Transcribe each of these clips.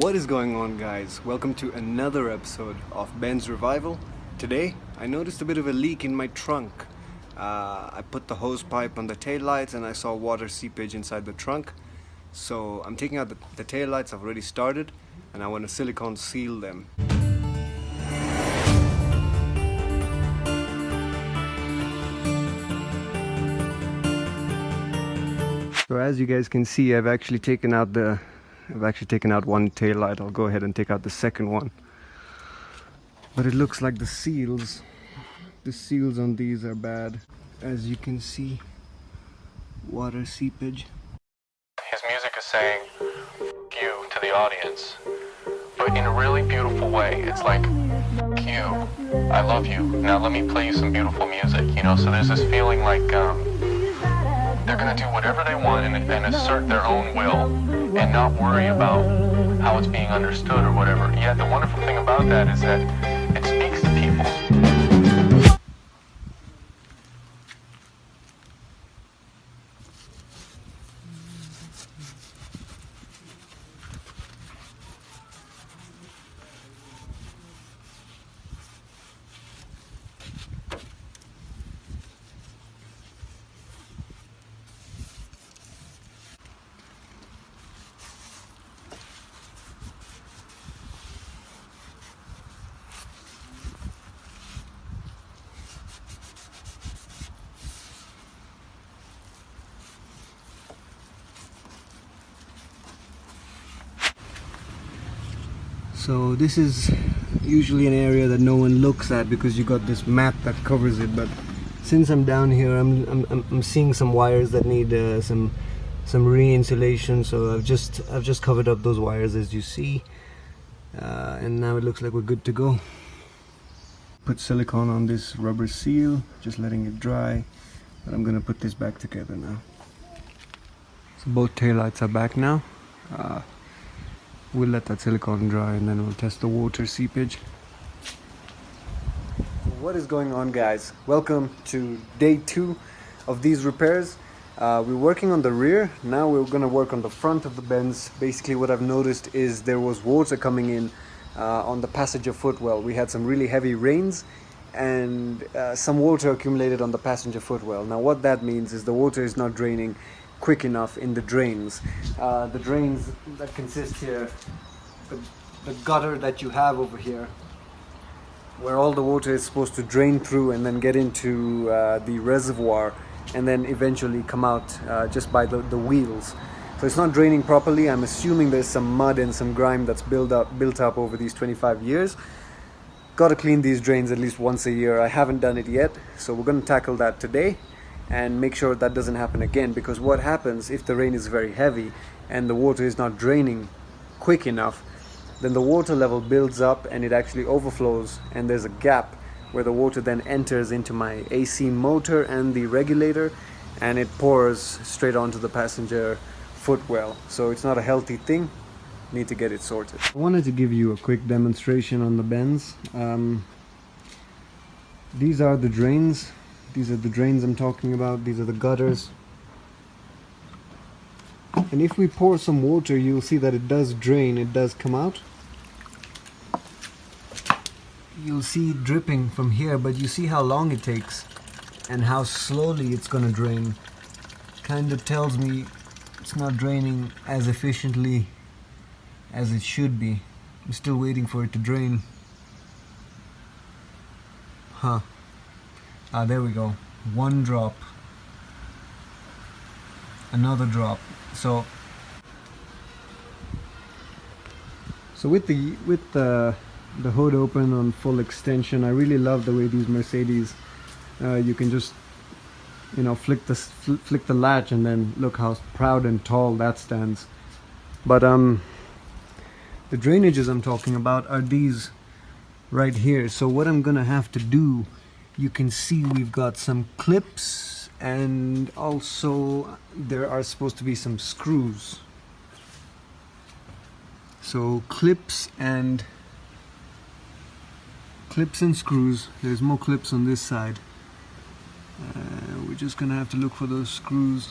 What is going on, guys? Welcome to another episode of Benz Revival. Today I noticed a bit of a leak in my trunk. I put the hose pipe on the tail lights and I saw water seepage inside the trunk. So I'm taking out the tail lights. I've already started and I want to silicone seal them. So as you guys can see, I've actually taken out one tail light. I'll go ahead and take out the second one. But it looks like the seals on these are bad. As you can see, water seepage. His music is saying you to the audience, but in a really beautiful way. It's like, you, I love you. Now let me play you some beautiful music, you know? So there's this feeling like they're gonna do whatever they want and assert their own will and not worry about how it's being understood or whatever. Yet the wonderful thing about that is that it speaks to people. So this is usually an area that no one looks at because you got this mat that covers it, but since I'm down here, I'm seeing some wires that need some re-insulation. So I've just covered up those wires, as you see, and now it looks like we're good to go. Put silicone on this rubber seal, just letting it dry, but I'm gonna put this back together now. So both taillights are back now. We'll let that silicone dry and then we'll test the water seepage. What is going on, guys? Welcome to day 2 of these repairs. We're working on the rear. Now we're going to work on the front of the Benz. Basically what I've noticed is there was water coming in on the passenger footwell. We had some really heavy rains and some water accumulated on the passenger footwell. Now what that means is the water is not draining quick enough in the drains. The drains that consist here, the gutter that you have over here, where all the water is supposed to drain through and then get into the reservoir and then eventually come out just by the wheels. So it's not draining properly. I'm assuming there's some mud and some grime that's built up over these 25 years. Got to clean these drains at least once a year. I haven't done it yet, so we're going to tackle that today and make sure that doesn't happen again, because what happens if the rain is very heavy and the water is not draining quick enough, then the water level builds up and it actually overflows, and there's a gap where the water then enters into my AC motor and the regulator, and it pours straight onto the passenger footwell. So it's not a healthy thing. Need to get it sorted. I wanted to give you a quick demonstration on the Benz. These are the drains. These are the drains I'm talking about. These are the gutters. And if we pour some water, you'll see that it does drain, it does come out. You'll see it dripping from here, but you see how long it takes and how slowly it's gonna drain. Kind of tells me it's not draining as efficiently as it should be. I'm still waiting for it to drain. There we go. One drop. Another drop. So with the hood open on full extension, I really love the way these Mercedes, you can just, you know, flick the latch and then look how proud and tall that stands. But the drainages I'm talking about are these right here. So what I'm gonna have to do, you can see we've got some clips and also there are supposed to be some screws. So clips and screws. There's more clips on this side. We're just gonna have to look for those screws.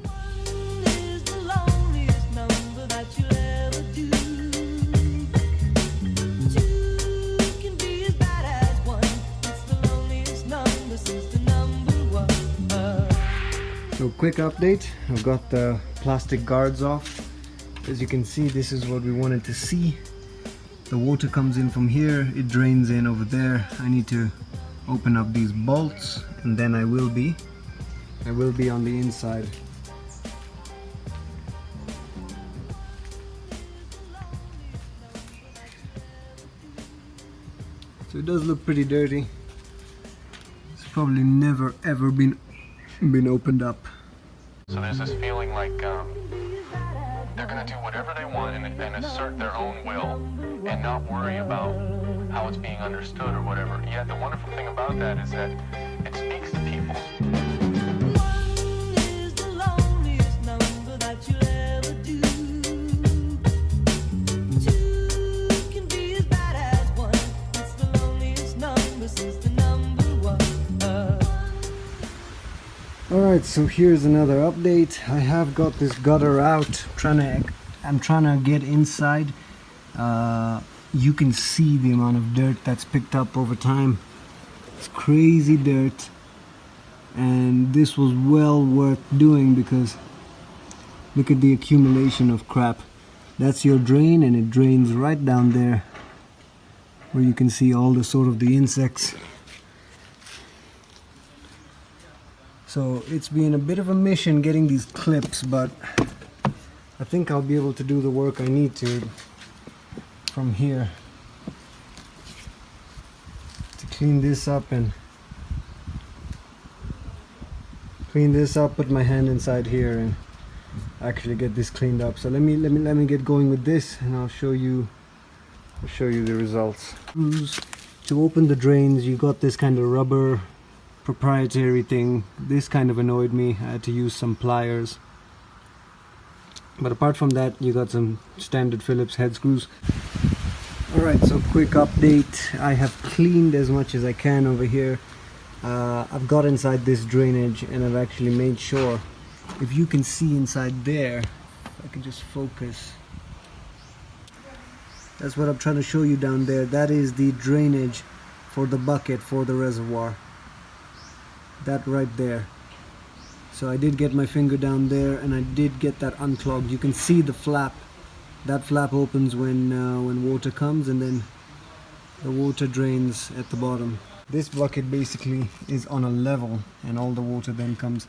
One is the loneliest number that you quick update. I've got the plastic guards off. As you can see, this is what we wanted to see. The water comes in from here, it drains in over there. I need to open up these bolts and then I will be on the inside. So it does look pretty dirty. It's probably never ever been opened up. So there's this feeling like they're gonna do whatever they want and assert their own will and not worry about how it's being understood or whatever. Yet the wonderful thing about that is that it speaks to people. Alright, so here's another update. I have got this gutter out. I'm trying to get inside. You can see the amount of dirt that's picked up over time. It's crazy dirt. And this was well worth doing because look at the accumulation of crap. That's your drain and it drains right down there where you can see all the insects. So it's been a bit of a mission getting these clips, but I think I'll be able to do the work I need to from here to clean this up, put my hand inside here and actually get this cleaned up. So let me get going with this and I'll show you the results. To open the drains, you got this kind of rubber proprietary thing. This kind of annoyed me. I had to use some pliers, but apart from that you got some standard Phillips head screws. Alright, so quick update. I have cleaned as much as I can over here. I've got inside this drainage and I've actually made sure, if you can see inside there, if I can just focus, that's what I'm trying to show you down there. That is the drainage for the bucket for the reservoir. That right there. So I did get my finger down there and I did get that unclogged. You can see the flap. That flap opens when water comes and then the water drains at the bottom. This bucket basically is on a level and all the water then comes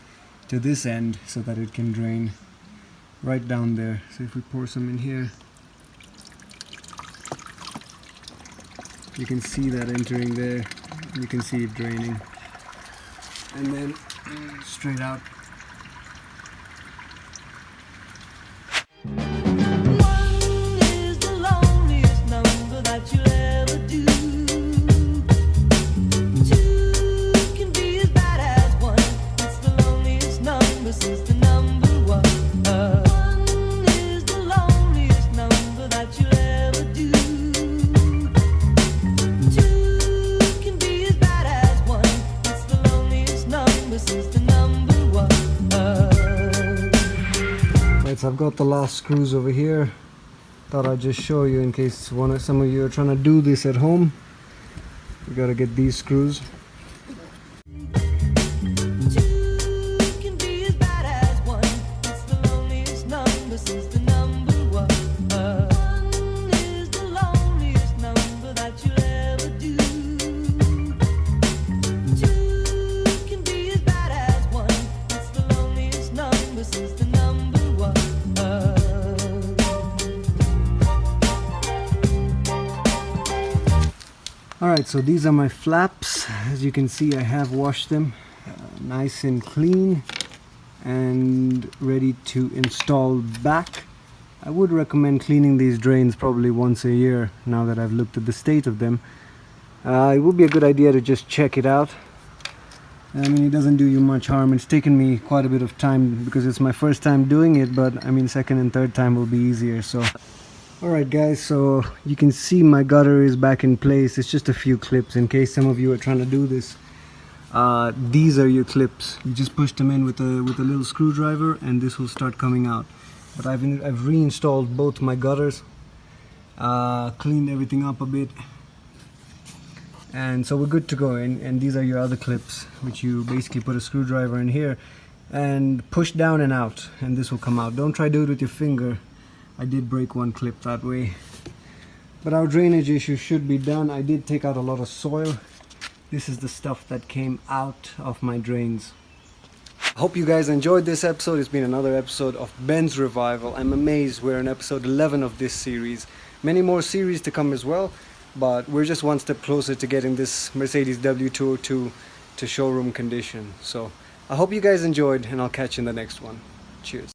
to this end so that it can drain right down there. So if we pour some in here, you can see that entering there. You can see it draining. And then straight out. So I've got the last screws over here. Thought I'd just show you in case some of you are trying to do this at home. You gotta get these screws. Alright, so these are my flaps. As you can see, I have washed them nice and clean and ready to install back. I would recommend cleaning these drains probably once a year now that I've looked at the state of them. It would be a good idea to just check it out. I mean, it doesn't do you much harm. It's taken me quite a bit of time because it's my first time doing it, but I mean, second and third time will be easier. So alright guys, so you can see my gutter is back in place. It's just a few clips in case some of you are trying to do this. These are your clips. You just push them in with a little screwdriver and this will start coming out. But I've reinstalled both my gutters, cleaned everything up a bit, and so we're good to go. And these are your other clips, which you basically put a screwdriver in here and push down and out, and this will come out. Don't try to do it with your finger. I did break one clip that way. But our drainage issue should be done. I did take out a lot of soil. This is the stuff that came out of my drains. I hope you guys enjoyed this episode. It's been another episode of Benz Revival. I'm amazed we're in episode 11 of this series. Many more series to come as well, but we're just one step closer to getting this Mercedes W202 to showroom condition. So I hope you guys enjoyed, and I'll catch you in the next one. Cheers.